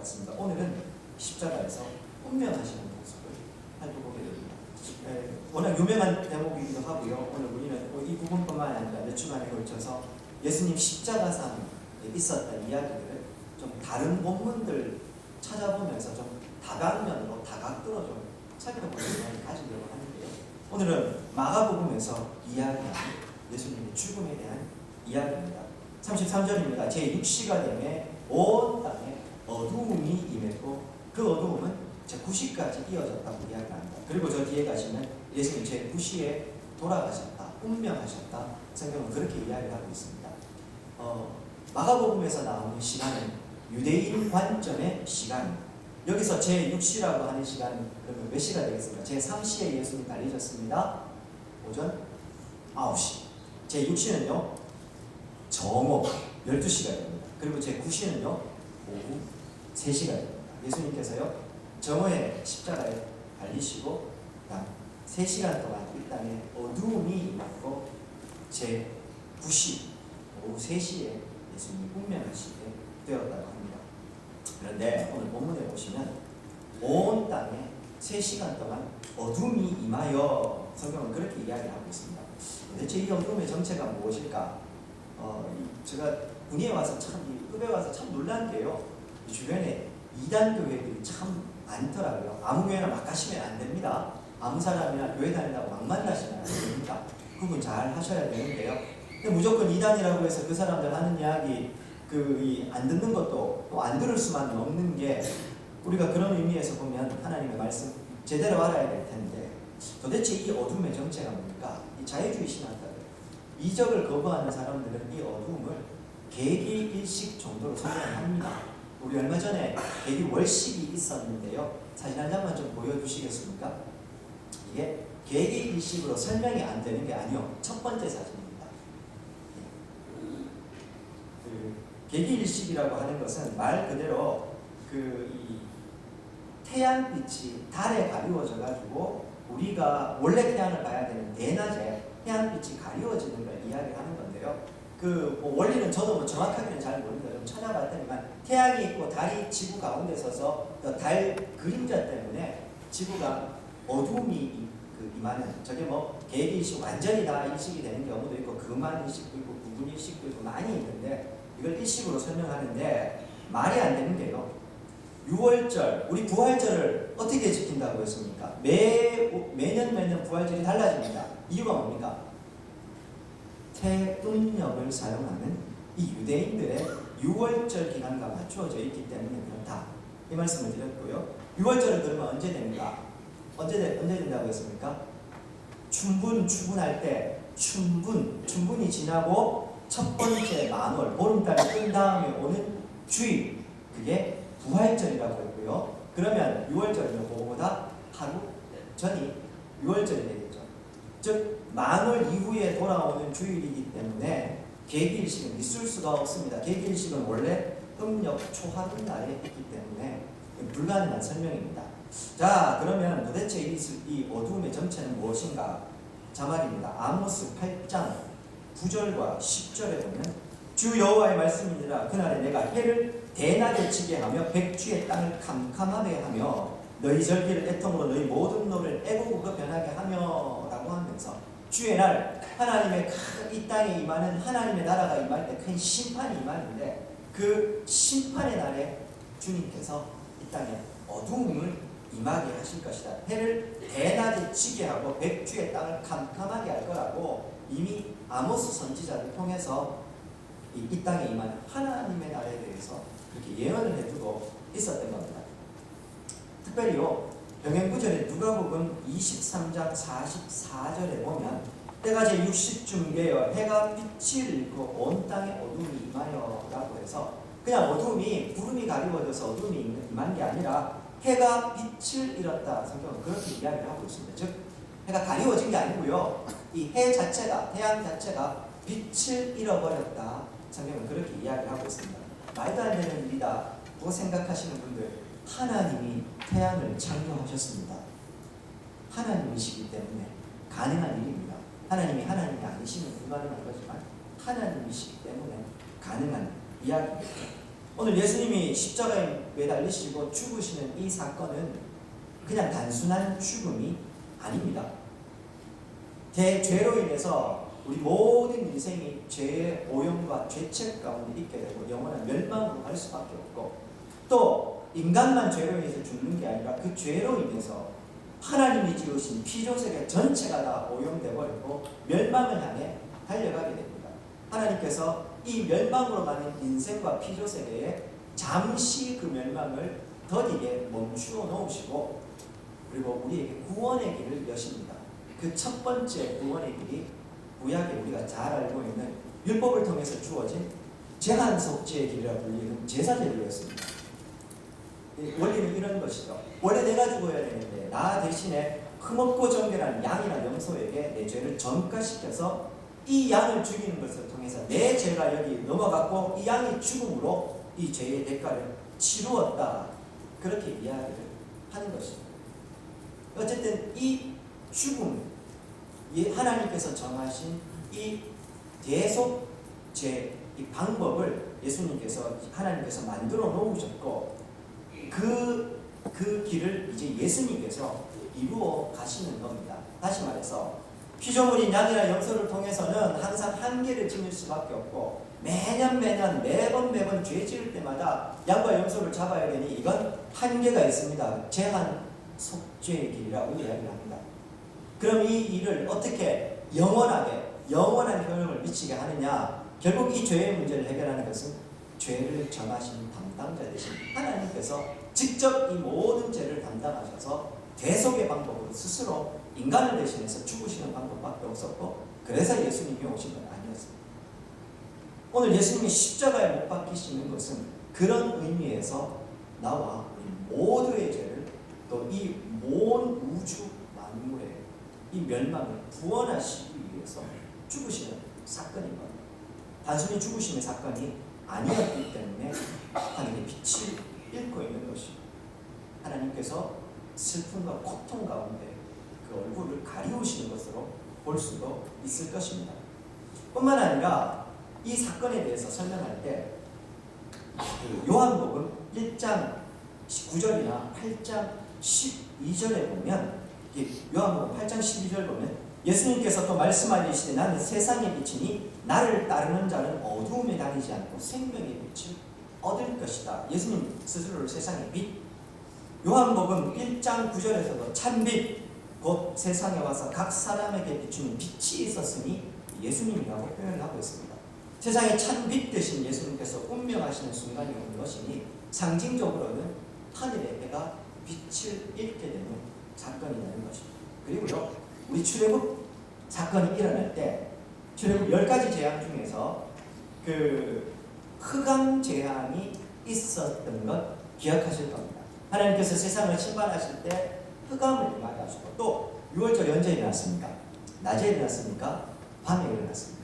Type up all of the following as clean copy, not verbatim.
같습니다. 오늘은 십자가에서 운명하시는 모습을 살펴보게 됩니다. 워낙 유명한 대목이기도 하고요. 오늘 우리는 이 부분뿐만 아니라 몇 주간에 걸쳐서 예수님 십자가상에 있었던 이야기를 좀 다른 본문들 찾아보면서 좀 다방면으로 다각도로 좀 살펴보는 시간을 가지려고 하는데요. 오늘은 마가복음에서 이야기하는 예수님의 죽음에 대한 이야기입니다. 33절입니다. 제6시가 되매 온 땅에 어두움이 임했고 그 어두움은 제9시까지 이어졌다고 이야기합니다. 그리고 저 뒤에 가시면 예수님 제9시에 돌아가셨다, 운명하셨다. 성경은 그렇게 이야기를 하고 있습니다. 마가복음에서 나오는 시간은 유대인 관점의 시간입니다. 여기서 제6시라고 하는 시간은 그러면 몇 시가 되겠습니까? 제3시에 예수님 달리셨습니다. 오전 9시. 제6시는요 정오 12시가 됩니다. 그리고 제9시는요 오후 3시가 됩니다. 예수님께서요 정오에 십자가에 달리시고 3시간 동안 이 땅에 어두움이 임했고 제9시 오후 3시에 예수님이 운명하시게 되었다고 합니다. 그런데 오늘 본문에 보시면 온 땅에 3시간 동안 어둠이 임하여 성경은 그렇게 이야기를 하고 있습니다. 대체 이 어둠의 정체가 무엇일까? 제가 군위에 와서 급에 와서 참 놀란 게요. 주변에 이단 교회들이 참 많더라고요. 아무 교회나 막 가시면 안 됩니다. 아무 사람이나 교회 다닌다고 막 만나시면 안 됩니다. 구분 잘 하셔야 되는데요. 근데 무조건 이단이라고 해서 그 사람들 하는 이야기 안 듣는 것도 또 안 들을 수만 없는 게 우리가 그런 의미에서 보면 하나님의 말씀 제대로 알아야 될 텐데 도대체 이 어둠의 정체가 뭡니까? 이 자유주의 신학자들 이적을 거부하는 사람들은 이 어둠을 계기일식 정도로 설명합니다. 우리 얼마 전에 계기월식이 있었는데요. 사진 한 장만 좀 보여주시겠습니까? 이게 계기일식으로 설명이 안 되는 게 아니요. 첫 번째 사진입니다. 계기일식이라고 하는 것은 말 그대로 이 태양빛이 달에 가리워져 가지고 우리가 원래 태양을 봐야 되는 대낮에 태양빛이 가리워지는 걸 이야기하는 건데요. 원리는 저도 정확하게는 잘 모릅니다. 좀 찾아봤더니만 태양이 있고 달이 지구 가운데 서서 달 그림자 때문에 지구가 어둠이 임하는 저게 계기일식 완전히 다 일식이 되는 경우도 있고 금한 일식도 있고 부분 일식도 있고 많이 있는데 이걸 일식으로 설명하는데 말이 안 되는 게요. 6월절, 우리 부활절을 어떻게 지킨다고 했습니까? 매년 부활절이 달라집니다. 이유가 뭡니까? 태음력을 사용하는 이 유대인들의 6월절 기간과 맞추어져 있기 때문에 그렇다. 이 말씀을 드렸고요. 6월절은 그러면 언제 됩니까? 언제 된다고 했습니까? 추분할 때 춘분이 지나고 첫 번째 만월, 보름달이 뜬 다음에 오는 주일, 그게 부활절이라고 했고요. 그러면 6월절은 그거보다 하루 전이 6월절이 되겠죠. 즉 만월 이후에 돌아오는 주일이기 때문에 계기일식은 있을 수가 없습니다. 계기일식은 원래 음력 초하루 날에 있기 때문에 불가능한 설명입니다. 자, 그러면 도대체 이 어두움의 정체는 무엇인가? 자막입니다. 아모스 8장 9절과 10절에 보면 주 여호와의 말씀이니라. 그날에 내가 해를 대낮에 지게 하며 백주의 땅을 캄캄하게 하며 너희 절기를 애통으로 너희 모든 노를 애곡으로 변하게 하며 라고 하면서 주의 날 하나님의 이 땅에 임하는 하나님의 나라가 임할 때 큰 심판이 임하는데 그 심판의 날에 주님께서 이 땅에 어두움을 임하게 하실 것이다. 해를 대낮에 지게 하고 백주의 땅을 캄캄하게 할 거라고 이미 아모스 선지자를 통해서 이 땅에 임한 하나님의 날에 대해서 그렇게 예언을 해두고 있었던 겁니다. 특별히요 병행구절에 누가복음 23장 44절에 보면 때가 제60쯤 되어 해가 빛을 잃고 온 땅에 어둠이 임하여 라고 해서 그냥 어둠이 구름이 가리워져서 어둠이 임한 게 아니라 해가 빛을 잃었다. 성경은 그렇게 이야기를 하고 있습니다. 즉 해가 가리워진 게 아니고요 이 해 자체가 태양 자체가 빛을 잃어버렸다. 성경은 그렇게 이야기를 하고 있습니다. 말도 안 되는 일이다 고 생각하시는 분들, 하나님이 태양을 창조하셨습니다. 하나님이시기 때문에 가능한 일입니다. 하나님이 아니시면 불가능한 거지만 하나님이시기 때문에 가능한 이야기입니다. 오늘 예수님이 십자가에 매달리시고 죽으시는 이 사건은 그냥 단순한 죽음이 아닙니다. 대죄로 인해서 우리 모든 인생이 죄의 오염과 죄책 가운데 있게 되고 영원한 멸망으로 갈 수밖에 없고, 또 인간만 죄로 인해서 죽는 게 아니라 그 죄로 인해서 하나님이 지으신 피조세계 전체가 다 오염되어 버리고 멸망을 향해 달려가게 됩니다. 하나님께서 이 멸망으로 가는 인생과 피조세계에 잠시 그 멸망을 더디게 멈추어 놓으시고, 그리고 우리에게 구원의 길을 여십니다. 그 첫 번째 구원의 길이 구약에 우리가 잘 알고 있는 율법을 통해서 주어진 제한속죄의 길이라 불리는 제사제도였습니다. 원리는 이런 것이죠. 원래 내가 죽어야 되는데 나 대신에 흠없고 정결한 양이나 염소에게 내 죄를 전가시켜서 이 양을 죽이는 것을 통해서 내 죄가 여기 넘어갔고 이 양이 죽음으로 이 죄의 대가를 치루었다. 그렇게 이야기를 하는 것입니다. 어쨌든 이 죽음, 하나님께서 정하신 이 대속죄, 이 방법을 예수님께서, 하나님께서 만들어 놓으셨고, 그 길을 이제 예수님께서 이루어 가시는 겁니다. 다시 말해서 피조물인 양이나 염소를 통해서는 항상 한계를 지닐 수밖에 없고, 매년 매번 죄 지을 때마다 양과 염소를 잡아야 되니 이건 한계가 있습니다. 제한 속죄의 길이라고 이야기를 합니다. 그럼 이 일을 어떻게 영원한 효력을 미치게 하느냐? 결국 이 죄의 문제를 해결하는 것은 죄를 정하신 담당자 되신 하나님께서 직접 이 모든 죄를 담당하셔서 대속의 방법으로 스스로 인간을 대신해서 죽으시는 방법밖에 없었고, 그래서 예수님이 오신 건 아니었습니다. 오늘 예수님이 십자가에 못 박히시는 것은 그런 의미에서 나와 우리 모두의 죄를, 또 이 온 우주 만물의 이 멸망을 구원하시기 위해서 죽으시는 사건인 겁니다. 단순히 죽으심의 사건이 아니었기 때문에 하나님의 빛을 잃고 있는 것입니다. 하나님께서 슬픔과 고통 가운데 그 얼굴을 가리우시는 것으로 볼 수도 있을 것입니다. 뿐만 아니라 이 사건에 대해서 설명할 때 요한복음 1장 9절이나 8장 12절에 보면, 요한복음 8장 12절 보면 예수님께서 또 말씀하시되 나는 세상의 빛이니 나를 따르는 자는 어두움에 다니지 않고 생명의 빛을 얻을 것이다. 예수님 스스로를 세상의 빛, 요한복음 1장 9절에서도 참빛 곧 세상에 와서 각 사람에게 비추는 빛이 있었으니 예수님이라고 표현을 하고 있습니다. 세상의 참빛 되신 예수님께서 운명하시는 순간이 온 것이니 상징적으로는 하늘의 해가 빛을 잃게 되는 사건이 되는 것입니다. 그리고요, 우리 출애굽 사건이 일어날 때 출애굽 10가지 재앙 중에서 그 흑암 재앙이 있었던 것 기억하실 겁니다. 하나님께서 세상을 심판하실 때 흑암을 임하게 하시고, 또 유월절이 언제 일어났습니까? 낮에 일어났습니까? 밤에 일어났습니까?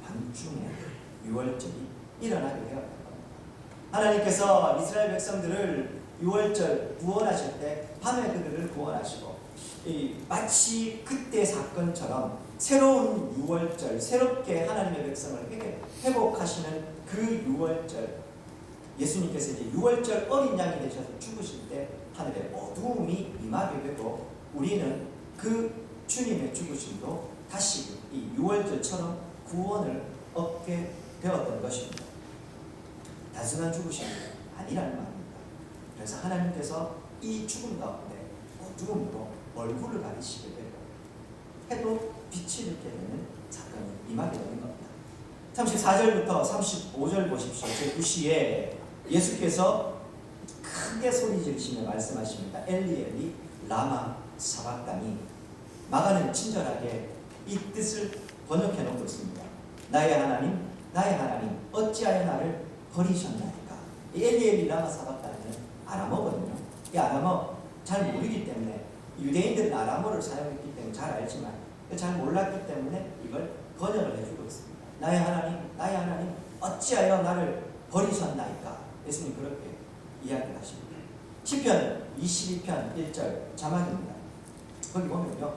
밤중에 유월절이 일어나게 되었던 겁니다. 하나님께서 이스라엘 백성들을 유월절 구원하실 때 밤에 그들을 구원하시고, 마치 그때 사건처럼 새로운 유월절, 새롭게 하나님의 백성을 회복하시는 그 유월절, 예수님께서 이제 유월절 어린 양이 되셔서 죽으실 때 하늘에 어두움이 임하게 되고, 우리는 그 주님의 죽으심도 다시 이 유월절처럼 구원을 얻게 되었던 것입니다. 단순한 죽으심이 아니라는 말입니다. 그래서 하나님께서 이 죽음 가운데 어두움으로 얼굴을 가리시게 되고 해도 빛이 잃게 되는 사건이 임하게 되는 겁니다. 34절부터 35절 보십시오. 제9시에 예수께서 크게 소리 지르시며 말씀하십니다. 엘리 엘리 라마 사박다니. 마가는 친절하게 이 뜻을 번역해 놓고 있습니다. 나의 하나님 어찌하여 나를 버리셨나이까. 이 엘리 엘리 라마 사박다니는 아람어거든요. 이 아람어 잘 모르기 때문에, 유대인들은 아람어를 사용했기 때문에 잘 알지만 잘 몰랐기 때문에 이걸 번역을 해주고 있습니다. 나의 하나님 어찌하여 나를 버리셨나이까. 예수님 그렇게 이야기를 하십니다. 시편 22편 1절 자막입니다. 거기 보면요,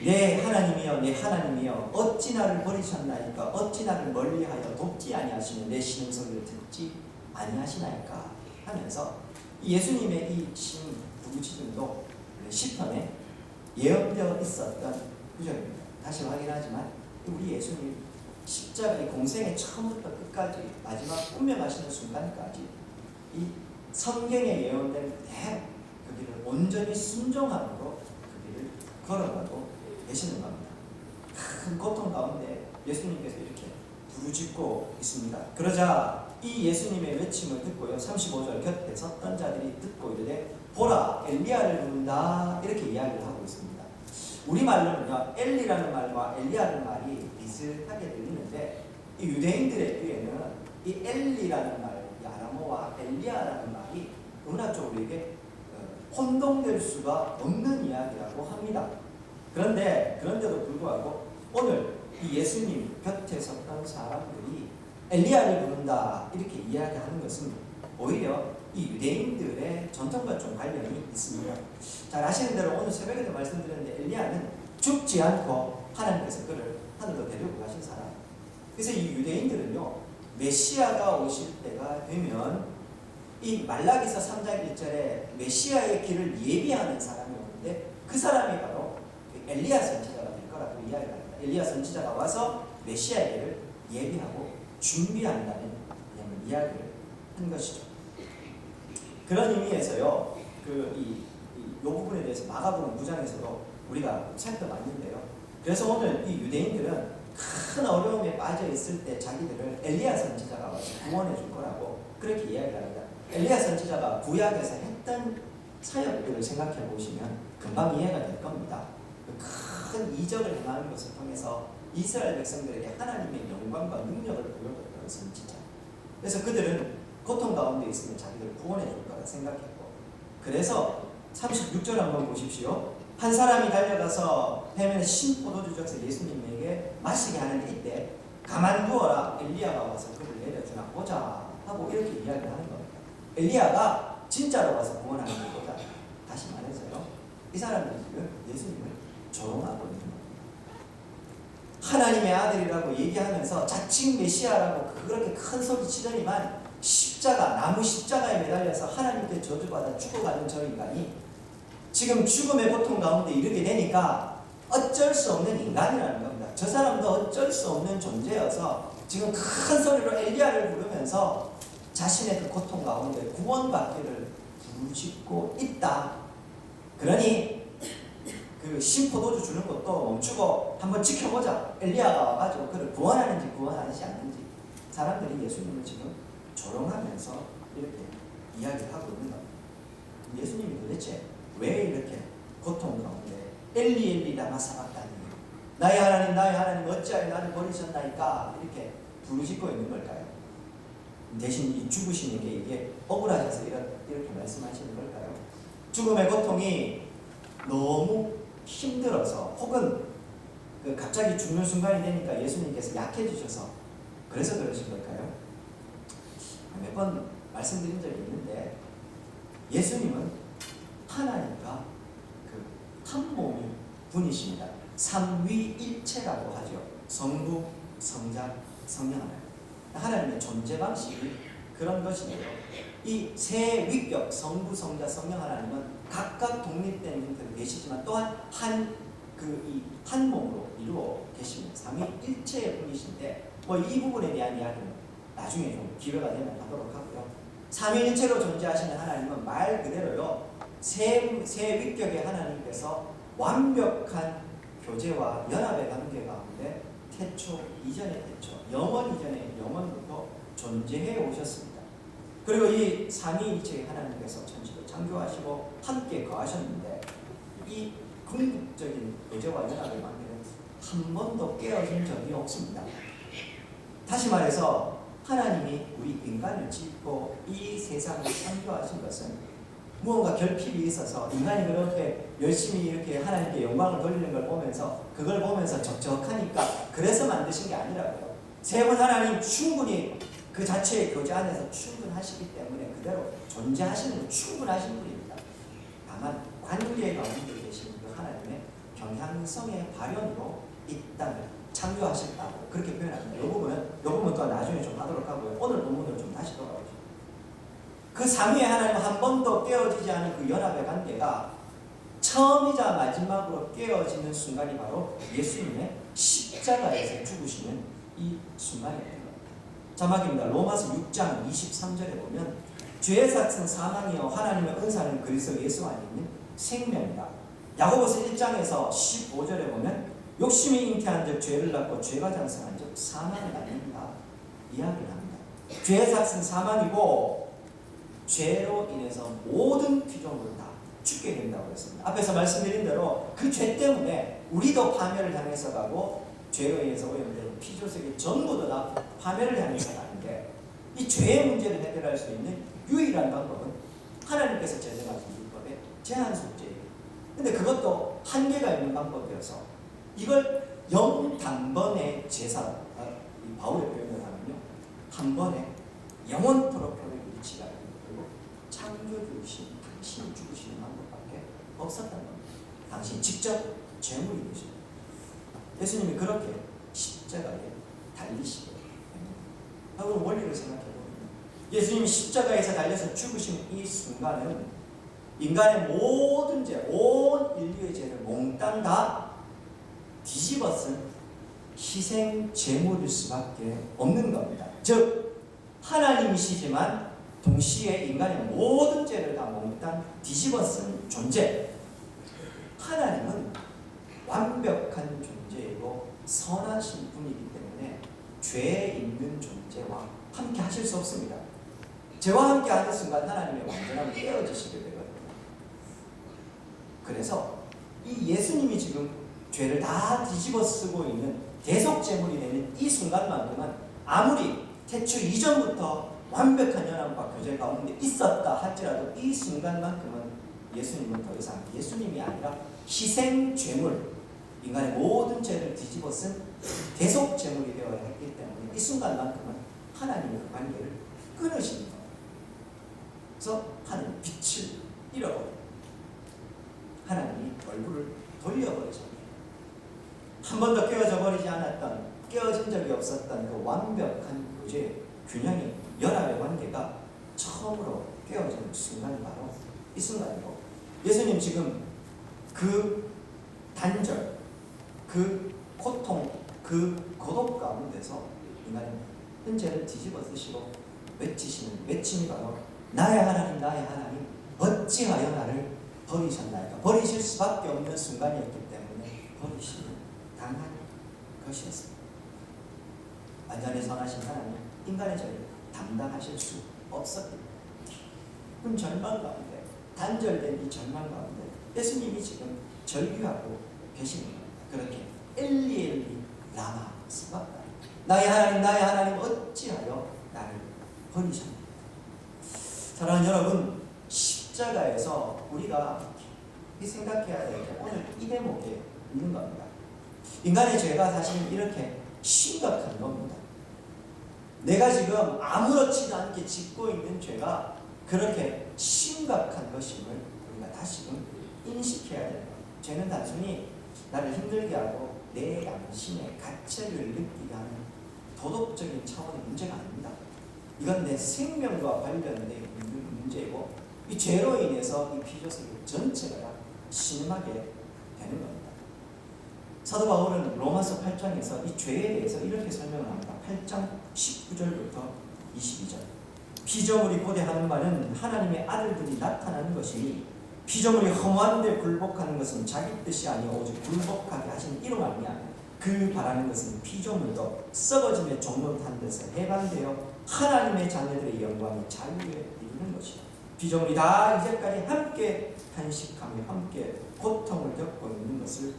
내 하나님이여 어찌 나를 버리셨나이까. 어찌 나를 멀리하여 돕지 아니하시며 내 신음소리를 듣지 아니하시나이까 하면서 예수님의 이 부르짖음도 시편에 예언되어 있었던 구절입니다. 다시 확인하지만 우리 예수님 십자가의 공생의 처음부터 끝까지 마지막 운명하시는 순간까지 이 성경에 예언된 대로 그 길을 온전히 순종함으로 그 길을 걸어가고 계시는 겁니다. 큰 고통 가운데 예수님께서 이렇게 부르짖고 있습니다. 그러자 이 예수님의 외침을 듣고요, 35절 곁에 섰던 자들이 듣고 이르되 보라 엘리야를 부른다 이렇게 이야기를 하고 있습니다. 우리말로는요 엘리라는 말과 엘리야라는 말이 비슷하게 들리는데 이 유대인들의 귀에는 이 엘리라는 말, 이 아람어와 엘리야라는 말이 문화적으로 이게 혼동될 수가 없는 이야기라고 합니다. 그런데도 불구하고 오늘 이 예수님 곁에 섰던 사람들이 엘리야를 부른다 이렇게 이야기하는 것은 오히려 이 유대인들의 전통과 좀 관련이 있습니다. 잘 아시는 대로 오늘 새벽에도 말씀드렸는데 엘리야는 죽지 않고 하나님께서 그를 하늘로 데리고 가신 사람. 그래서 이 유대인들은요 메시아가 오실 때가 되면 이 말라기서 3장 1절에 메시아의 길을 예비하는 사람이 오는데 그 사람이 바로 엘리야 선지자가 될 거라고 이야기를 합니다. 엘리야 선지자가 와서 메시아의 길을 예비하고 준비한다는 이야기를 한 것이죠. 그런 의미에서요, 이 부분에 대해서 마가복음 9장에서도 우리가 살펴봤는데요. 그래서 오늘 이 유대인들은 큰 어려움에 빠져 있을 때 자기들을 엘리야 선지자가 와서 구원해 줄 거라고 그렇게 이야기를 합니다. 엘리야 선지자가 구약에서 했던 사역들을 생각해 보시면 금방 이해가 될 겁니다. 큰 이적을 행하는 것을 통해서 이스라엘 백성들에게 하나님의 영광과 능력을 보여줬던 선지자. 그래서 그들은 고통 가운데 있으면 자기들을 구원해 줄 거라 생각했고, 그래서 36절 한번 보십시오. 한 사람이 달려가서 배면에 신 포도주 져서 예수님에게 마시게 하는데 이때 가만두어라 엘리야가 와서 그를 내려주나 보자 하고 이렇게 이야기를 하는 겁니다. 엘리야가 진짜로 와서 구원하는 것보다 다시 말해서요, 이 사람들이 지금 예수님을 조롱하고 있는 겁니다. 하나님의 아들이라고 얘기하면서 자칭 메시아라고 그렇게 큰 소리 치더니만 나무 십자가에 매달려서 하나님께 저주받아 죽어가는 저 인간이 지금 죽음의 고통 가운데 이르게 되니까 어쩔 수 없는 인간이라는 겁니다. 저 사람도 어쩔 수 없는 존재여서 지금 큰 소리로 엘리야를 부르면서 자신의 그 고통 가운데 구원받기를 부르짖고 있다. 그러니 그 신포도주 주는 것도 멈추고 한번 지켜보자. 엘리야가 와가지고 그를 구원하는지 구원하지 않는지. 사람들이 예수님을 지금 조롱하면서 이렇게 이야기를 하고 있는 겁니다. 예수님이 도대체 왜 이렇게 고통 가운데 엘리 라마 사박다니 나의 하나님 어찌하여 나를 버리셨나이까 이렇게 부르짖고 있는 걸까요? 대신 이 죽으신 이게 억울하셔서 이렇게 말씀하시는 걸까요? 죽음의 고통이 너무 힘들어서 혹은 갑자기 죽는 순간이 되니까 예수님께서 약해지셔서 그래서 그러신 걸까요? 몇 번 말씀드린 적이 있는데 예수님은 하나님과 한 몸이 분이십니다. 삼위일체라고 하죠. 성부, 성자, 성령 하나님의 존재 방식이 그런 것이에요. 이 세 위격 성부, 성자, 성령 하나님은 각각 독립된 형태로 계시지만 또한 한 몸으로 이루어 계십니다. 삼위일체의 분이신데 이 부분에 대한 이야기는 나중에 좀 기회가 되면 하도록 하고요. 삼위일체로 존재하시는 하나님은 말 그대로요. 세 위격의 하나님께서 완벽한 교제와 연합의 관계 가운데 태초 이전의 태초, 영원 이전의 영원부터 존재해 오셨습니다. 그리고 이 삼위일체의 하나님께서 천지를 창조하시고 함께 거하셨는데 이 궁극적인 교제와 연합의 관계는 한 번도 깨어진 적이 없습니다. 다시 말해서 하나님이 우리 인간을 짓고 이 세상을 창조하신 것은 무언가 결핍이 있어서 인간이 그렇게 열심히 이렇게 하나님께 영광을 돌리는 걸 보면서 그걸 보면서 적적하니까 그래서 만드신 게 아니라고요. 세 분 하나님 충분히 그 자체의 교제 안에서 충분하시기 때문에 그대로 존재하시는 건 충분하신 분입니다. 다만 관계 가운데 계신 그 하나님의 경향성의 발현으로 이 땅을 창조하셨다고 그렇게 표현합니다. 이 부분 또 나중에 좀 하도록 하고요. 오늘 본문으로 좀 다시 돌아오죠. 그 삼위의 하나님 한 번도 깨어지지 않은 그 연합의 관계가 처음이자 마지막으로 깨어지는 순간이 바로 예수님의 십자가에서 죽으시는 이 순간입니다. 자막입니다. 로마서 6장 23절에 보면 죄의 삭은 사망이요 하나님의 은사는 그리스도 예수 안에 있는 생명이다. 야고보서 1장에서 15절에 보면 욕심이 잉태한 즉 죄를 낳고 죄가 장성한 즉 사망을 낳는다 이야기를 합니다. 죄의 삭은 사망이고 죄로 인해서 모든 피조물을 다 죽게 된다고 했습니다. 앞에서 말씀드린 대로 그 죄 때문에 우리도 파멸을 향해서 가고 죄로 인해서 오염된 피조세계 전부도 다 파멸을 향해서 가는데 이 죄의 문제를 해결할 수 있는 유일한 방법은 하나님께서 제정하신 율법의 제한 속죄예요. 근데 그것도 한계가 있는 방법이어서 이걸 영단번의 제사, 바울의 표현을 하면요, 한 번에 영원토록 표를 위치가 그리고 창조주이신 당신이 죽으시는 방법밖에 없었다는 겁니다. 당신이 직접 제물이 되십니다. 예수님이 그렇게 십자가에 달리시게 됩니다. 그럼 원리를 생각해보면 예수님이 십자가에서 달려서 죽으신 이 순간은 인간의 모든 죄, 온 인류의 죄를 몽땅 다 뒤집어 쓴 희생 제물일 수밖에 없는 겁니다. 즉 하나님이시지만 동시에 인간의 모든 죄를 다 몽땅 뒤집어 쓴 존재. 하나님은 완벽한 존재이고 선하신 분이기 때문에 죄 있는 존재와 함께 하실 수 없습니다. 죄와 함께 하는 순간 하나님의 완전함이 깨어지시게 되거든요. 그래서 이 예수님이 지금 죄를 다 뒤집어 쓰고 있는 대속제물이 되는 이 순간만큼은 아무리 태초 이전부터 완벽한 연합과 교제 가운데 있었다 할지라도 이 순간만큼은 예수님은 더 이상 예수님이 아니라 희생제물, 인간의 모든 죄를 뒤집어 쓴 대속제물이 되어야 했기 때문에 이 순간만큼은 하나님의 그 관계를 끊으신 거예요. 그래서 하나님 빛을 잃어버려요. 하나님이 얼굴을 돌려버리셨네요. 한 번도 깨어져 버리지 않았던, 깨어진 적이 없었던 그 완벽한 교제, 균형이, 연합의 관계가 처음으로 깨어지는 순간이 바로 이 순간이고, 예수님 지금 그 단절, 그 고통, 그 고독 가운데서 인간의 현재를 뒤집어 쓰시고 외치시는 외침이 바로 나의 하나님, 나의 하나님, 어찌하여 나를 버리셨나이까? 버리실 수밖에 없는 순간이었기 때문에 버리시는 당한 것이었습니다. 완전히 선하신 하나님, 인간의 죄를 담당하실 수 없었기 때문에 그럼 절망 가운데, 단절된 이 절망 가운데 예수님이 지금 절규하고 계시는 겁니다. 그렇게 엘리 라마 스바다, 나의 하나님, 나의 하나님, 어찌하여 나를 버리셨나이까? 사랑하는 여러분, 십자가에서 우리가 생각해야 될 게 오늘 이 대목에 있는 겁니다. 인간의 죄가 사실 이렇게 심각한 겁니다. 내가 지금 아무렇지도 않게 짓고 있는 죄가 그렇게 심각한 것임을 우리가 다시금 인식해야 되는 겁니다. 죄는 단순히 나를 힘들게 하고 내 양심의 가책을 느끼게 하는 도덕적인 차원의 문제가 아닙니다. 이건 내 생명과 관련된 문제이고 이 죄로 인해서 이 피조세계 전체가 다 심하게 되는 겁니다. 사도 바울은 로마서 8장에서 이 죄에 대해서 이렇게 설명을 합니다. 8장 19절부터 22절. 피조물이 고대하는 바는 하나님의 아들들이 나타나는 것이니 피조물이 허무한 데 굴복하는 것은 자기 뜻이 아니오 오직 굴복하게 하신 이로 말미암아 그 바라는 것은 피조물도 썩어짐의 종로 탄 데서 해방되어 하나님의 자녀들의 영광이 자유에 이르는 것이다. 피조물이 다 이제까지 함께 탄식하며 함께 고통을 겪고 있는 것을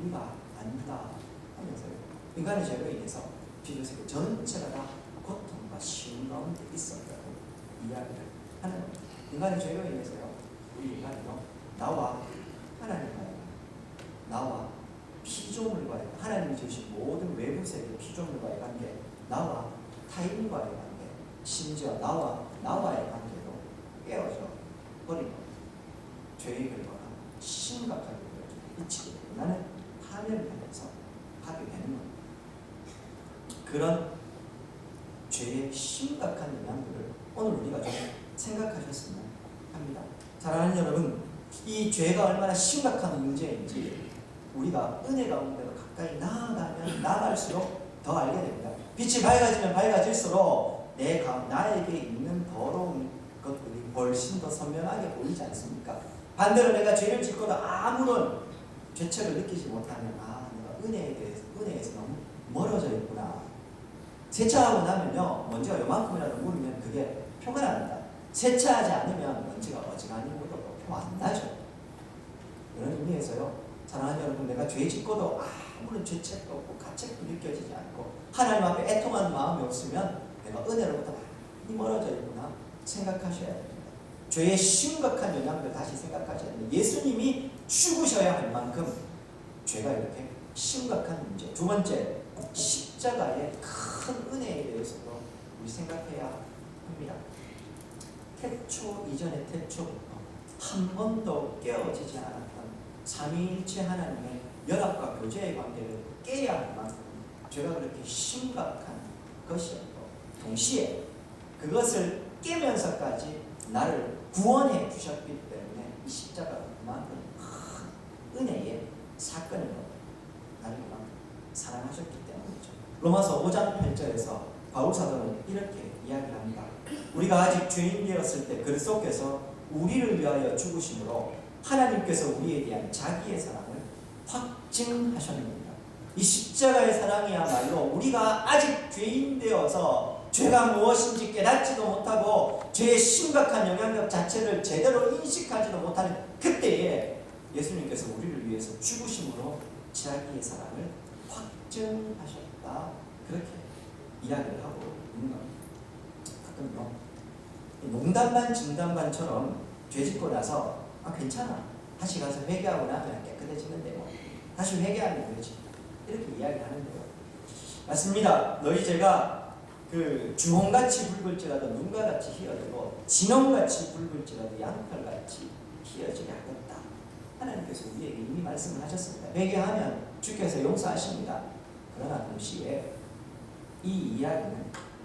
우리가 안다 하면서요. 인간의 죄로 인해서 피조세계 전체가 다 고통과 시험 가운데 있었다고 이야기를 하는 겁니다. 인간의 죄로 인해서요. 우리 인간은요. 나와 하나님과의, 나와 피조물과의, 하나님이 지으신 모든 외부 세계 피조물과의 관계, 나와 타인과의 관계, 심지어 나와의 관계도 깨어져 버린 겁니다. 죄의 결과가 심각하게 미치게 되고 나는 파멸을 하면서 하게 되는 겁니다. 그런 죄의 심각한 영향들을 오늘 우리가 좀 생각하셨으면 합니다. 사랑하는 여러분, 이 죄가 얼마나 심각한 문제인지 우리가 은혜 가운데로 가까이 나아갈수록 더 알게 됩니다. 빛이 밝아지면 밝아질수록 나에게 있는 더러운 것들이 훨씬 더 선명하게 보이지 않습니까? 반대로 내가 죄를 짓고도 아무런 죄책을 느끼지 못하면 내가 은혜에서 너무 멀어져 있구나. 세차하고 나면요, 먼지가 요만큼이라도 묻으면 그게 표가 납니다. 세차하지 않으면 먼지가 어지간히 묻어도 표 안 나죠. 이런 의미에서요, 사랑하는 여러분, 내가 죄 짓고도 아무런 죄책도 없고 가책도 느껴지지 않고 하나님 앞에 애통하는 마음이 없으면 내가 은혜로부터 많이 멀어져 있구나 생각하셔야 됩니다. 죄의 심각한 영향을 다시 생각하셔야 됩니다. 예수님이 죽으셔야 할 만큼 죄가 이렇게 심각한 문제. 두 번째, 십자가의 큰 은혜에 대해서도 우리 생각해야 합니다. 태초 이전의 태초부터 한 번도 깨어지지 않았던 삼위일체 하나님의 연합과 교제의 관계를 깨야 할 만큼 죄가 그렇게 심각한 것이었고, 동시에 그것을 깨면서까지 나를 구원해 주셨기 때문에 이 십자가가 그만큼 큰 은혜의 사건인 것, 나를 그만큼 사랑하셨기 때문이죠. 로마서 5장 8절에서 바울 사도는 이렇게 이야기를 합니다. 우리가 아직 죄인되었을 때 그리스도께서 우리를 위하여 죽으심으로 하나님께서 우리에 대한 자기의 사랑을 확증하셨느니라. 이 십자가의 사랑이야말로 우리가 아직 죄인되어서 죄가 무엇인지 깨닫지도 못하고 죄의 심각한 영향력 자체를 제대로 인식하지도 못하는 그때에 예수님께서 우리를 위해서 죽으심으로 자기의 사랑을 확증하셨다. 그렇게 이야기를 하고 있는 겁니다. 가끔요, 농담반 진담반처럼 죄짓고 나서 괜찮아, 다시 가서 회개하고 나면 깨끗해지는데 뭐 다시 회개하면 되지, 이렇게 이야기를 하는데요, 맞습니다. 너희 죄가 그 주홍같이 붉을지라도 눈과 같이 희어지고 진홍같이 붉을지라도 양털같이 희어지게 하겠다. 하나님께서 우리에게 이미 말씀을 하셨습니다. 회개하면 주께서 용서하십니다. 그러나 동시에 이 이야기는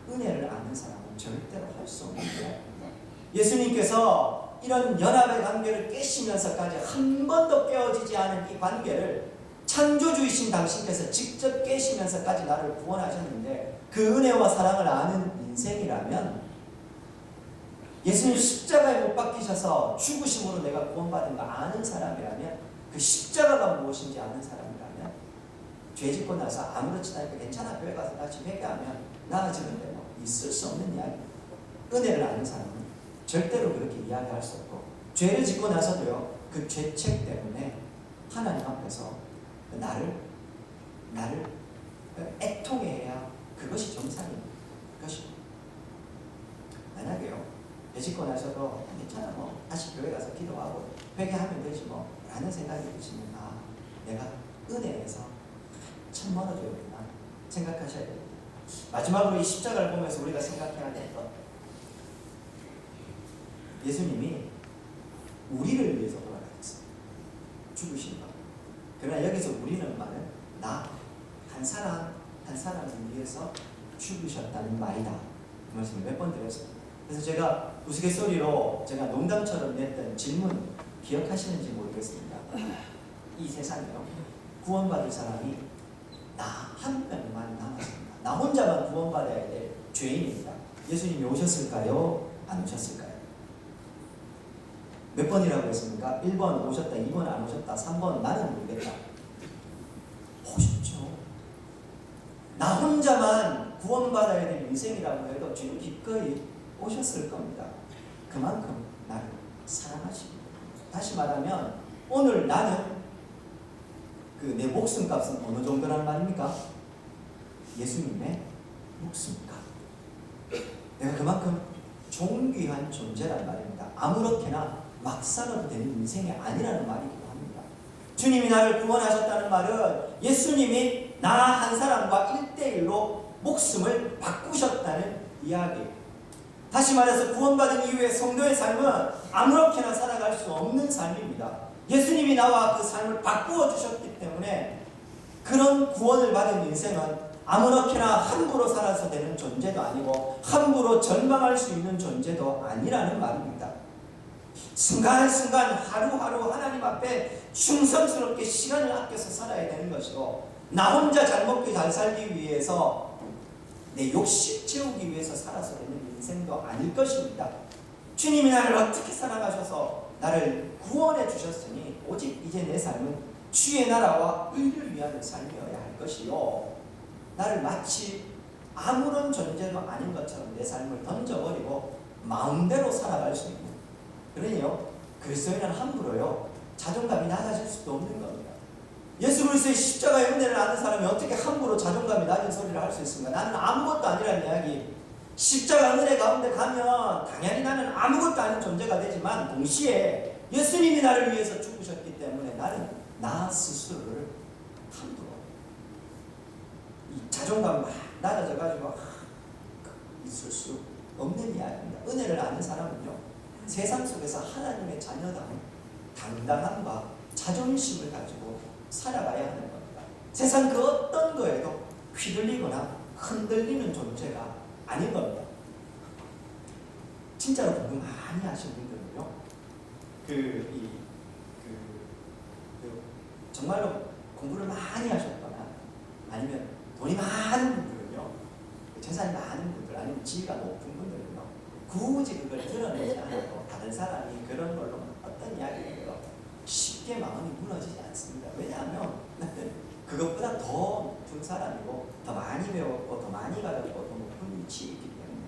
은혜를 아는 사람은 절대로 할 수 없는 이야기입니다. 예수님께서 이런 연합의 관계를 깨시면서까지 한 번도 깨어지지 않은 이 관계를 창조주이신 당신께서 직접 깨시면서까지 나를 구원하셨는데, 그 은혜와 사랑을 아는 인생이라면, 예수님 십자가에 못 박히셔서 죽으심으로 내가 구원받은 거 아는 사람이라면, 그 십자가가 무엇인지 아는 사람이라면, 죄 짓고 나서 아무렇지도 않으니까 괜찮아, 교회 가서 다시 회개하면 나아지는데 뭐 있을 수 없는 이야기. 은혜를 아는 사람은 절대로 그렇게 이야기할 수 없고, 죄를 짓고 나서도요, 그 죄책 때문에 하나님 앞에서 나를 애통해야 그것이 정상인 것입니다. 만약에요, 죄 짓고 나서도 괜찮아, 뭐 다시 교회 가서 기도하고 회개하면 되지 뭐 라는 생각이 드시면, 내가 은혜에서 참 멀어져 있구나 생각하셔야 됩니다. 마지막으로 이 십자가를 보면서 우리가 생각해야 될 것, 예수님이 우리를 위해서 돌아가셨어요. 죽으신 것. 그러나 여기서 우리는 말은 나 한 사람을 위해서 죽으셨다는 말이다. 그 말씀을 몇 번 드렸습니다. 그래서 제가 우스갯소리로 제가 농담처럼 냈던 질문 기억하시는지 모르겠습니다. 이 세상에요, 구원받을 사람이 나 한 명만 남았습니다. 나 혼자만 구원받아야 될 죄인입니다. 예수님이 오셨을까요? 안 오셨을까요? 몇 번이라고 했습니까? 1번 오셨다, 2번 안 오셨다, 3번 나는 모르겠다. 오셨죠. 나 혼자만 구원받아야 될 인생이라고 해도 주님 기꺼이 오셨을 겁니다. 그만큼 나를 사랑하십니다. 다시 말하면 오늘 나는 내 목숨값은 어느 정도라는 말입니까? 예수님의 목숨값. 내가 그만큼 존귀한 존재란 말입니다. 아무렇게나 막 살아도 되는 인생이 아니라는 말이기도 합니다. 주님이 나를 구원하셨다는 말은 예수님이 나 한 사람과 1대1로 목숨을 바꾸셨다는 이야기예요. 다시 말해서 구원받은 이후의 성도의 삶은 아무렇게나 살아갈 수 없는 삶입니다. 예수님이 나와 그 삶을 바꾸어 주셨기 때문에 그런 구원을 받은 인생은 아무렇게나 함부로 살아서 되는 존재도 아니고 함부로 전망할 수 있는 존재도 아니라는 말입니다. 순간순간 하루하루 하나님 앞에 충성스럽게 시간을 아껴서 살아야 되는 것이고, 나 혼자 잘 먹고 잘 살기 위해서 내 욕심 채우기 위해서 살아서 되는 인생도 아닐 것입니다. 주님이 나를 어떻게 사랑하셔서 나를 구원해 주셨으니 오직 이제 내 삶은 주의 나라와 의를 위하는 삶이어야 할 것이요, 나를 마치 아무런 존재도 아닌 것처럼 내 삶을 던져버리고 마음대로 살아갈 수 있는, 그러니요 그리스도인은 함부로요 자존감이 낮아질 수도 없는 겁니다. 예수 그리스도의 십자가의 은혜를 아는 사람이 어떻게 함부로 자존감이 낮은 소리를 할 수 있습니까? 나는 아무것도 아니라는 이야기. 십자가 은혜 가운데 가면 당연히 나는 아무것도 아닌 존재가 되지만, 동시에 예수님이 나를 위해서 죽으셨기 때문에 나는 나 스스로를 함부로, 이 자존감 막 낮아져가지고 있을 수 없는 이야기입니다. 은혜를 아는 사람은요 세상 속에서 하나님의 자녀다운 당당함과 자존심을 가지고 살아가야 하는 겁니다. 세상 그 어떤 거에도 휘둘리거나 흔들리는 존재가 아닌 겁니다. 진짜로 공부 많이 하신 분들은요, 정말로 공부를 많이 하셨거나 아니면 돈이 많은 분들은요, 재산이 많은 분들 아니면 지위가 높은 분들은요, 굳이 그걸 드러내지 않아도 다른 사람이 그런 걸로 어떤 이야기를 해요 쉽게 마음이 무너지지 않습니다. 왜냐하면 그것보다 더 높은 사람이고 더 많이 배웠고 더 많이 가졌고 더 높은 위치에 있기 때문에.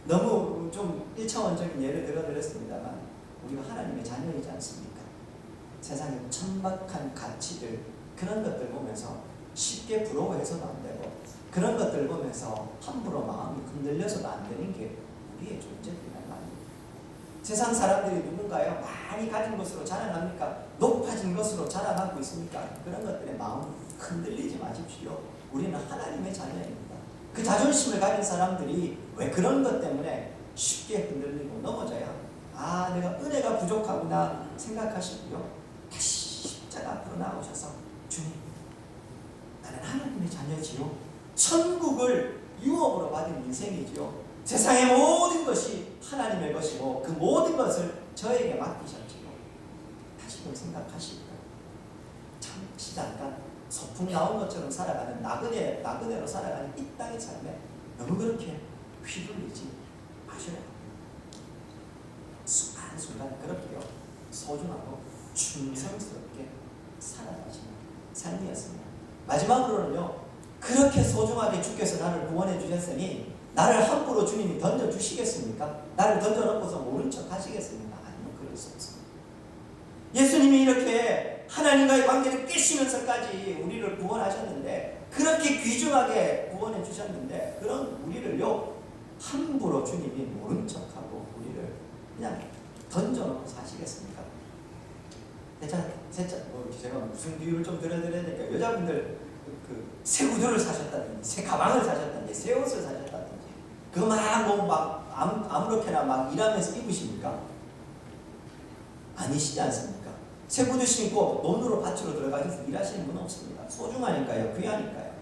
너무 좀 1차원적인 예를 들어드렸습니다만, 우리가 하나님의 자녀이지 않습니까? 세상의 천박한 가치들, 그런 것들 보면서 쉽게 부러워해서도 안 되고, 그런 것들 보면서 함부로 마음이 흔들려서도 안 되는 게 우리의 존재들이란 말입니다. 세상 사람들이 누군가요 많이 가진 것으로 자랑합니까? 높아진 것으로 자랑하고 있습니까? 그런 것들에 마음 흔들리지 마십시오. 우리는 하나님의 자녀입니다. 그 자존심을 가진 사람들이 왜 그런 것 때문에 쉽게 흔들리고 넘어져야 합니다. 내가 은혜가 부족하구나 생각하시고요, 다시 십자가 앞으로 나오셔서, 주님, 나는 하나님의 자녀지요, 천국을 유업으로 받은 인생이지요, 세상의 모든 것이 하나님의 것이고 그 모든 것을 저에게 맡기셨지요, 다시금 생각하시고 잠시 잠깐 소풍 나온 것처럼 살아가는 나그네로 살아가는 이 땅의 삶에 너무 그렇게 휘둘리지 마셔야 합니다. 순간순간 그렇게요 소중하고 충성스럽게 살아가시는 삶이었습니다. 마지막으로는요, 그렇게 소중하게 주께서 나를 구원해 주셨으니 나를 함부로 주님이 던져주시겠습니까? 나를 던져놓고서 모른 척 하시겠습니까? 아니요, 그럴 수 없습니다. 예수님이 이렇게 하나님과의 관계를 깨시면서까지 우리를 구원하셨는데, 그렇게 귀중하게 구원해 주셨는데, 그런 우리를요 함부로 주님이 모른 척하고 우리를 그냥 던져놓고 사시겠습니까? 제가 무슨 비유를 좀 드려야 되니까, 여자분들 새 구두를 사셨다든지 새 가방을 사셨다든지 새 옷을 사셨다든지 그거 막 아무렇게나 막 일하면서 입으십니까? 아니시지 않습니까? 새 구두 신고 논으로 밭으로 들어가셔서 일하시는 분은 없습니다. 소중하니까요, 귀하니까요.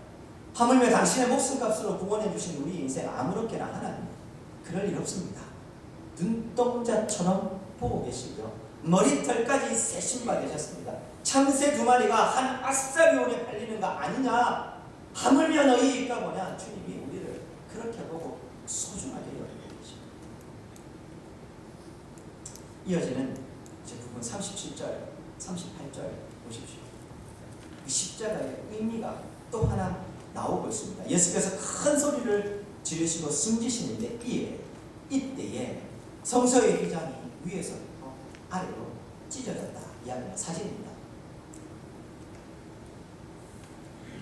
하물며 당신의 목숨값으로 구원해 주신 우리 인생 아무렇게나 하나님 그럴 일 없습니다. 눈동자처럼 보고 계시고요, 머리털까지 새 신발 되셨습니다. 참새 2마리가 한 아싸리온에 팔리는 거 아니냐, 하물며 너희일까 뭐냐. 주님이 우리를 그렇게 보고 소중하게 여기고 계십니다. 이어지는 이제 부분 37절, 38절 보십시오. 십자가의 의미가 또 하나 나오고 있습니다. 예수께서 큰 소리를 지르시고 숨지시는데 이때에 성소의 휘장이 위에서부터 아래로 찢어졌다 이야기가 사진입니다.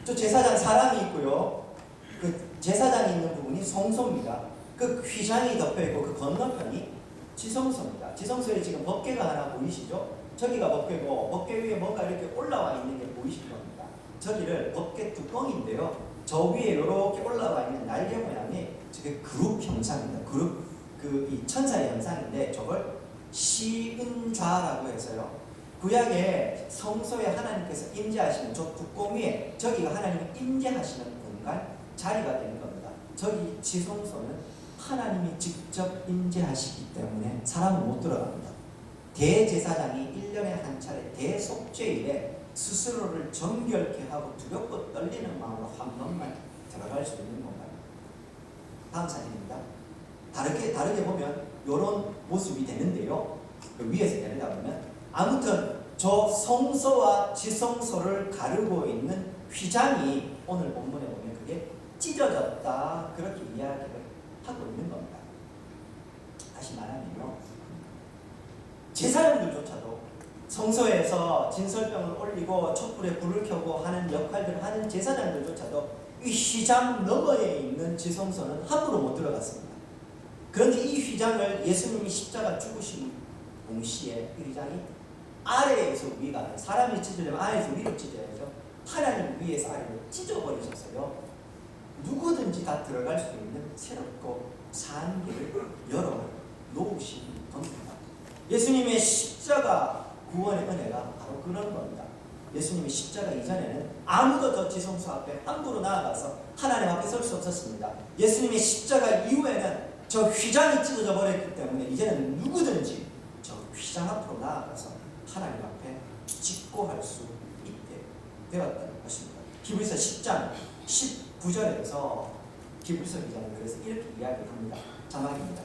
저 제사장 사람이 있고요, 그 제사장이 있는 부분이 성소입니다. 그 휘장이 덮여있고 그 건너편이 지성소입니다. 지성소에 지금 법궤가 하나 보이시죠? 저기가 법궤고 법궤 위에 뭔가 이렇게 올라와 있는 게 보이실 겁니다. 저기를 법궤 뚜껑인데요, 저 위에 이렇게 올라와 있는 날개 모양이 저게 그룹 형상입니다. 이 천사의 형상인데 저걸 시은좌라고 해서요, 구약의 성소에 하나님께서 임재하시는 저 뚜껑 위에 저기가 하나님이 임재하시는 공간, 자리가 되는 겁니다. 저기 지성소는 하나님이 직접 임재하시기 때문에 사람은 못 들어갑니다. 대제사장이 1년에 한 차례 대속죄일에 스스로를 정결케 하고 두렵고 떨리는 마음으로 한 번만 들어갈 수 있는 공간입니다. 다음 사진입니다. 다르게 보면 이런 모습이 되는데요. 위에서 내려다보면 아무튼 저 성소와 지성소를 가르고 있는 휘장이 오늘 본문에 보면 그게 찢어졌다, 그렇게 이야기를 하고 있는 겁니다. 다시 말하면요, 제사장들조차도 성소에서 진설병을 올리고 촛불에 불을 켜고 하는 역할들을 하는 제사장들조차도 이 휘장 너머에 있는 지성소는 함부로 못 들어갔습니다. 그런데 이 휘장을 예수님이 십자가 죽으신 동시에 이 휘장이 아래에서 위가, 사람이 찢으려면 아래에서 위로 찢어야죠. 하나님 위에서 아래로 찢어버리셨어요. 누구든지 다 들어갈 수 있는 새롭고 산 길을 열어 놓으신 겁니다. 예수님의 십자가 구원의 은혜가 바로 그런 겁니다. 예수님이 십자가 이전에는 아무도 저 지성소 앞에 함부로 나아가서 하나님 앞에 설 수 없었습니다. 예수님의 십자가 이후에는 저 휘장이 찢어져 버렸기 때문에 이제는 누구든지 저 휘장 앞으로 나아가서 하나님 앞에 직고할 수 있게 되었다는 것입니다. 히브리서 10장 19절에서 히브리서 기자는 그래서 이렇게 이야기합니다. 자막입니다.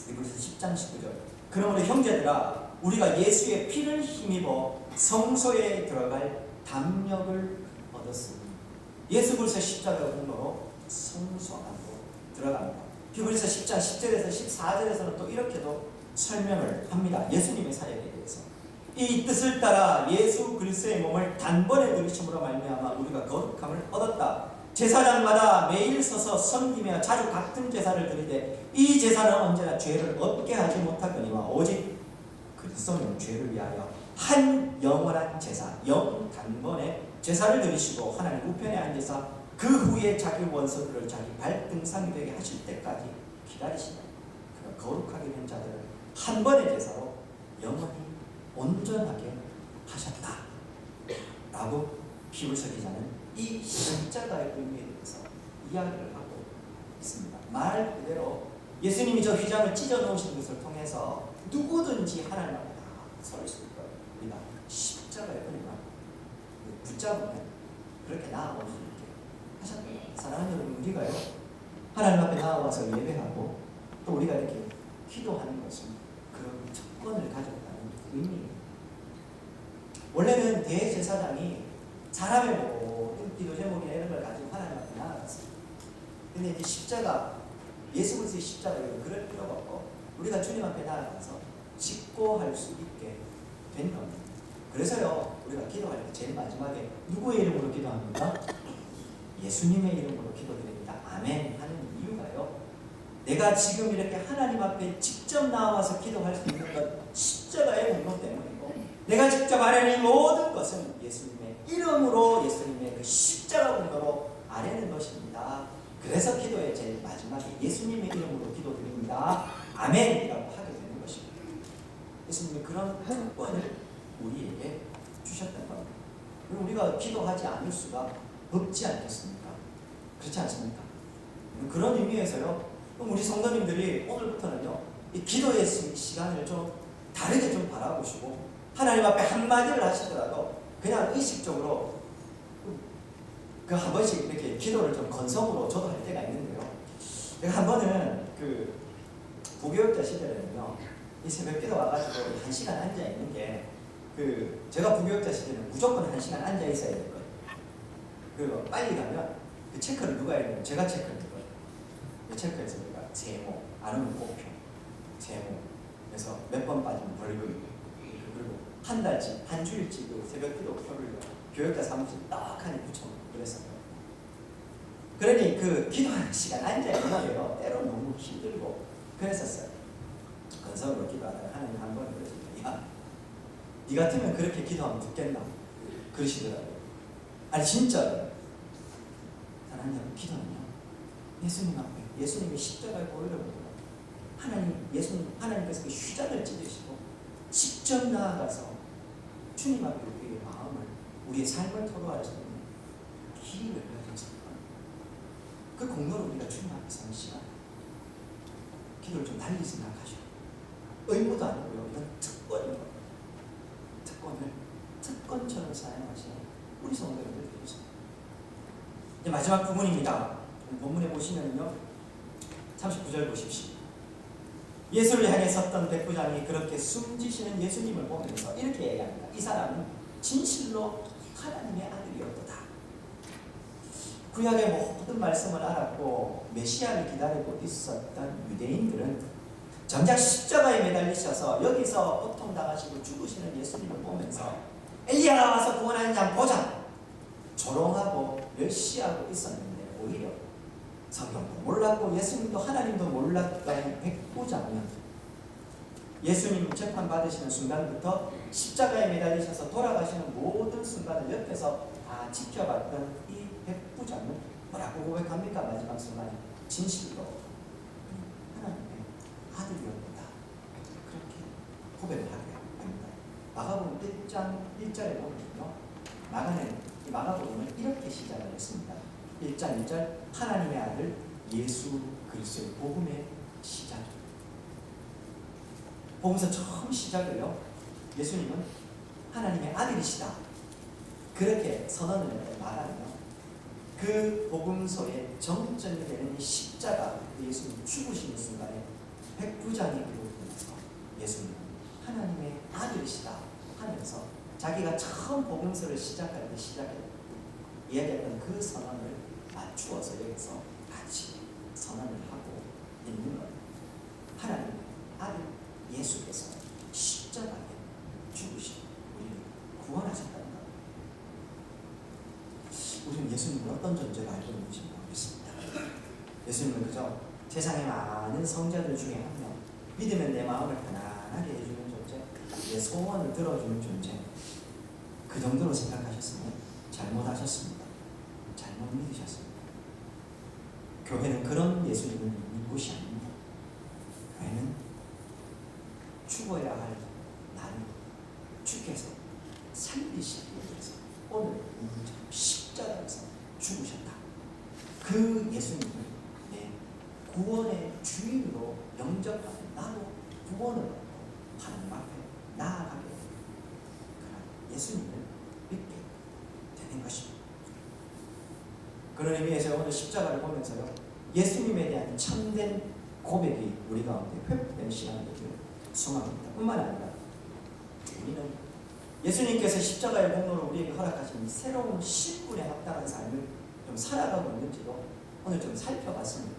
히브리서 10장 19절. 그러므로 형제들아, 우리가 예수의 피를 힘입어 성소에 들어갈 담력을 얻었으니, 예수 그리스도의 십자가 공로로 성소 안으로 들어갑니다. 히브리서 10장 10절에서 14절에서는 또 이렇게도 설명을 합니다. 예수님의 사역에 대해서. 이 뜻을 따라 예수 그리스도의 몸을 단번에 들이심으로 말미암아 우리가 거룩함을 얻었다. 제사장마다 매일 서서 섬기며 자주 같은 제사를 드리되 이 제사는 언제나 죄를 없게 하지 못하거니와 오직 그리스도는 죄를 위하여 한 영원한 제사, 단번에 제사를 드리시고 하나님 우편에 앉으사 그 후에 자기 원수들을 자기 발등상이 되게 하실 때까지 기다리시다. 그가 거룩하게 된 자들을 한 번의 제사로 영원히 온전하게 하셨다 라고 히브리서 기자는 이 십자가의 의미에 대해서 이야기를 하고 있습니다. 말 그대로 예수님이 저 휘장을 찢어 놓으신 것을 통해서 누구든지 하나님 앞에 설 수 있도록 우리가 십자가의 은혜가 붙잡으면 그렇게 나아올 수 있게 하셨다. 사랑하는 여러분, 우리가요 하나님 앞에 나아와서 예배하고 또 우리가 이렇게 기도하는 것은 그런 특권을 가졌다는 의미입니다. 원래는 대제사장이 사람의 모든 기도 제목이나 이런 걸 가지고 하나님 앞에 나아갔습니다. 근데 이제 십자가, 예수 그리스도의 십자가는 그럴 필요가 없고 우리가 주님 앞에 나아가서 직고할 수 있게 된 겁니다. 그래서요, 우리가 기도할 때 제일 마지막에 누구의 이름으로 기도합니까? 예수님의 이름으로 기도드립니다. 아멘 하는 이유가요, 내가 지금 이렇게 하나님 앞에 직접 나와서 기도할 수 있는 것 십자가의 운동 때문이고, 내가 직접 아뢰는 모든 것은 예수님의 이름으로, 예수님의 그 십자가 운동으로 아뢰는 것입니다. 그래서 기도의 제일 마지막에 예수님의 이름으로 기도드립니다. 아멘이라고 하게 되는 것입니다. 예수님이 그런 특권을 우리에게 주셨던 겁니다. 우리가 기도하지 않을 수가 없지 않겠습니까? 그렇지 않습니까? 그런 의미에서요, 우리 성도님들이 오늘부터는요, 이 기도의 시간을 좀 다르게 좀 바라보시고, 하나님 앞에 한마디를 하시더라도 그냥 의식적으로 그 한 번씩 이렇게 기도를 좀 건성으로 저도 할 때가 있는데요. 제가 한 번은 그 부교육자 시절에는요, 이 새벽 기도 와가지고 1시간 앉아 있는 게, 제가 부교육자 시절에는 무조건 1시간 앉아 있어야 될 거예요. 그리고 빨리 가면 그 체크를 누가 해야 되면 제가 체크를 해요. 그 체크해서 제가 제목, 아니면 목표, 제목, 그래서 몇 번 빠지면 벌금, 그리고 한 달치, 한 주일치 그 새벽 기도 표를 교육자 사무실 딱하니 붙여놓고 그랬어요. 그러니 그 기도하는 시간 앉아있는 거예요. 때로 너무 힘들고 그랬었어요. 건성으로 기도하다가 하나님 한 번 그러시더니, 야, 니 같으면 그렇게 기도하면 듣겠나? 그러시더라고요. 아니 진짜로. 하나님, 기도는요, 예수님 앞에, 예수님이 십자가에 올려보고 하나님께서 그 휘장을 찢으시고 직접 나아가서 주님 앞에 우리의 마음을, 우리의 삶을 토로할 수 있는 길이 열려졌습니다. 그 공로로 우리가 주님 앞에 서는 시간, 기도를 좀 달리 생각하죠. 의무도 아니고요. 이건 특권입니다. 특권을 특권처럼 사용하시는 우리 성도님들 되겠습니다. 이제 마지막 부분입니다. 본문에 보시면요, 39절 보십시오. 예수를 향해 섰던 백부장이 그렇게 숨지시는 예수님을 보면서 이렇게 얘기합니다. 이 사람은 진실로 하나님의 아들이었도다. 구약의 모든 말씀을 알았고 메시아를 기다리고 있었던 유대인들은 정작 십자가에 매달리셔서 여기서 고통당하시고 죽으시는 예수님을 보면서 엘리야가 와서 구원하는 자 보자, 조롱하고 멸시하고 있었는데, 오히려 성경도 몰랐고 예수님도 하나님도 몰랐던 백부장은 예수님 재판받으시는 순간부터 십자가에 매달리셔서 돌아가시는 모든 순간을 옆에서 다 지켜봤던 이 백부장은 뭐라고 고백합니까? 마지막 순간에 진실로 하나님의 아들이었다. 그렇게 고백을 하게 됩니다. 마가복음 1장 1절에 보면요, 마가복음은 이렇게 시작을 했습니다. 1장 1절, 하나님의 아들 예수 그리스도의 복음의 시작. 복음서 처음 시작을요, 예수님은 하나님의 아들이시다, 그렇게 선언을 말하며 그 복음서의 정점이 되는 이 십자가, 예수님 죽으시는 순간에 백부장이 그러면서 예수님은 하나님의 아들이시다 하면서 자기가 처음 복음서를 시작할 때 이야기했던 그 선언을 맞추어서 여기서 같이 선언을 하고 있는 것. 하나님의 아들 예수께서 십자가에 죽으시고 우리를 구원하셨다는 것. 우리는 예수님을 어떤 존재로 알고 있는지 모르겠습니다. 예수님은 그저 세상의 많은 성자들 중에 한 명, 믿으면 내 마음을 편안하게 해주는 존재, 내 소원을 들어주는 존재, 그 정도로 생각하셨으면 잘못하셨습니다. 잘못 믿으셨습니다. 교회는 그런 예수님을 믿는 곳이 아닙니다. 교회는 죽어야 할 나를 주께서 살리시기 위해서 오늘 십자가에서 죽으셨다. 그 예수님을 내 구원의 주인으로 영접하는 나도 구원을 받고 하나님 앞에 나아가게 그런 예수님을 믿게 되는 것입니다. 그런 의미에서 오늘 십자가를 보면서요, 예수님에 대한 참된 고백이 우리 가운데 회복되는 시간이 되기를 소망합니다. 뿐만 아니라 우리는 예수님께서 십자가의 공로로 우리에게 허락하신 새로운 신분에 합당한 삶을 좀 살아가고 있는지도 오늘 좀 살펴봤습니다.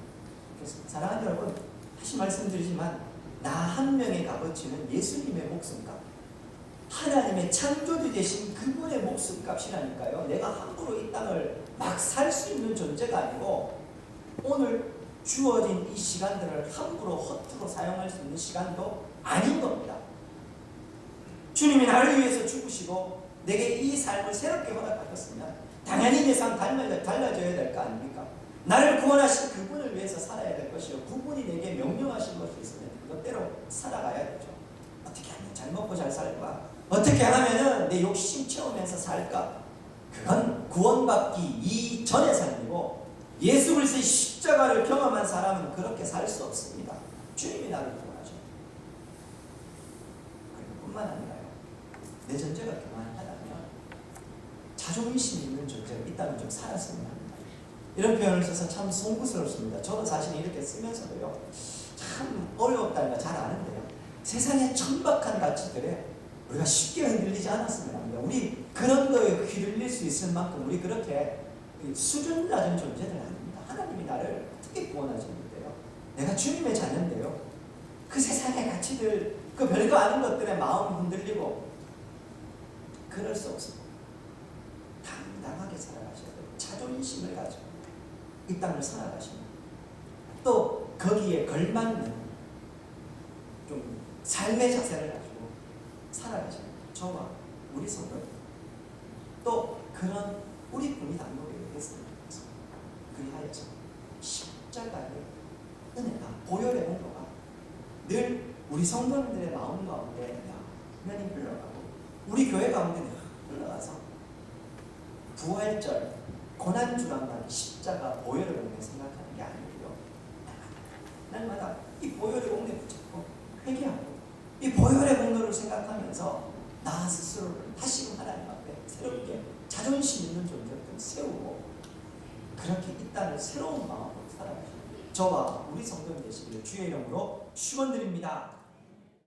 사랑하는 여러분, 다시 말씀드리지만 나 한 명의 값어치는 예수님의 목숨값, 하나님의 창조주 되신 그분의 목숨값이라니까요. 내가 함부로 이 땅을 막 살 수 있는 존재가 아니고 오늘 주어진 이 시간들을 함부로 허투루 사용할 수 있는 시간도 아닌 겁니다. 주님이 나를 위해서 죽으시고 내게 이 삶을 새롭게 허락하셨으면 당연히 내 삶 달라져야 될 거 아닙니까? 나를 구원하신 그분을 위해서 살아야 될 것이요, 그분이 내게 명령하신 것이 있으면 그것대로 살아가야 되죠. 어떻게 하면 잘 먹고 잘 살까? 어떻게 하면 내 욕심 채우면서 살까? 그건 구원받기 이전의 삶이고, 예수 그리스도의 십자가를 경험한 사람은 그렇게 살 수 없습니다. 주님이 나를 구원하죠. 그리고 뿐만 아니라요, 내 존재가 교만하다면 자존심 있는 존재가 있다면 좀 살았으면 합니다. 이런 표현을 써서 참 송구스럽습니다. 저도 사실 이렇게 쓰면서도요, 참 어려웠다는 걸 잘 아는데요, 세상의 천박한 가치들에 우리가 쉽게 흔들리지 않았으면 합니다. 우리 그런 거에 휘둘릴 수 있을 만큼 우리 그렇게 수준 낮은 존재는 아닙니다. 하나님이 나를 어떻게 구원하셨는데요, 내가 주님의 자녀인데요, 그 세상의 가치들, 그 별거 아닌 것들에 마음 흔들리고 그럴 수 없습니다. 당당하게 살아가셔야 돼요. 자존심을 가지고 이 땅을 살아가십니다. 또 거기에 걸맞는 좀 삶의 자세를 가지고 살아가시는 저와 우리 성도, 또 그런 우리 군이 단독에 했습니다. 그리하여서 십자가의 은혜가, 보혈의 공로가 늘 우리 성도님들의 마음 가운데 많이 흘러가고 우리 교회 가운데 흘러가서 부활절, 고난주간만 십자가 보혈의 공내 생각하는 게 아니고요. 날마다 이 보혈의 공내 붙잡고 회개하고 이 보혈의 공로를 생각하면서 나 스스로를 다시금 하나님 앞에 새롭게 자존심 있는 존재로 세우고 그렇게 이 땅을 새로운 마음으로 살아가시는 저와 우리 성도님 되시기를 주의 이름으로 축원드립니다.